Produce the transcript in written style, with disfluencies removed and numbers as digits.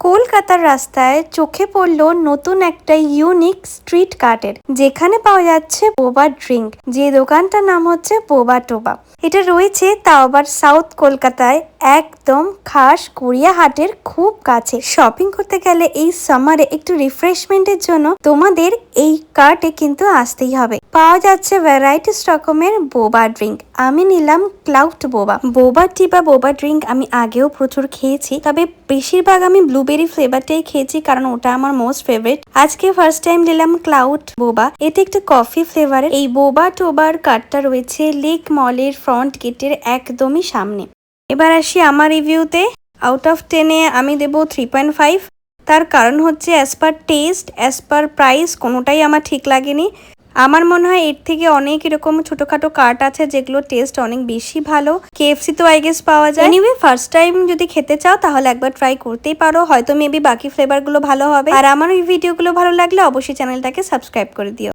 কলকাতার রাস্তায় চোখে পড়লো নতুন একটা ইউনিক স্ট্রিট কার্টের, যেখানে পাওয়া যাচ্ছে বোবা ড্রিঙ্ক। যে দোকানটার নাম হচ্ছে বোবা টোবা। এটা রয়েছে তাও আবার সাউথ কলকাতায়, একদম খাস গড়িয়াহাটের খুব কাছে। শপিং করতে গেলে এই সামারে একটু রিফ্রেশমেন্টের জন্য তোমাদের এই কার্টে কিন্তু আসতেই হবে। পাওয়া যাচ্ছে ভ্যারাইটিস রকমের বোবা ড্রিঙ্ক। আমি নিলাম ক্লাউড বোবা। বোবা টি বা বোবা ড্রিঙ্ক আমি আগেও প্রচুর খেয়েছি, তবে বেশিরভাগ আমি ব্লুবেরি ফ্লেভারটাই খেয়েছি, কারণ ওটা আমার মোস্ট ফেভারিট। আজকে ফার্স্ট টাইম নিলাম ক্লাউড বোবা। এটা একটু কফি ফ্লেভারের। এই বোবা টোবার কার্টটা রয়েছে লেক মলের ফ্রন্ট গেটের একদমই সামনে। এবার আসি আমার রিভিউতে। আউট অফ 10-এ আমি দেবো 3.5। তার কারণ হচ্ছে as per test, as per price কোনোটাই আমার ঠিক লাগেনি। আমার মনে হয় এর থেকে অনেক এরকম ছোটখাটো কার্ট আছে যেগুলো টেস্ট অনেক বেশি ভালো। কেএফসি তো আই গেস পাওয়া যায়। এনিওয়ে ফার্স্ট টাইম যদি খেতে চাও তাহলে একবার ট্রাই করতেই পারো, হয়তো মেবি বাকি ফ্লেভারগুলো ভালো হবে। আর আমার এই ভিডিওগুলো ভালো লাগলে অবশ্যই চ্যানেলটাকে সাবস্ক্রাইব করে দিও।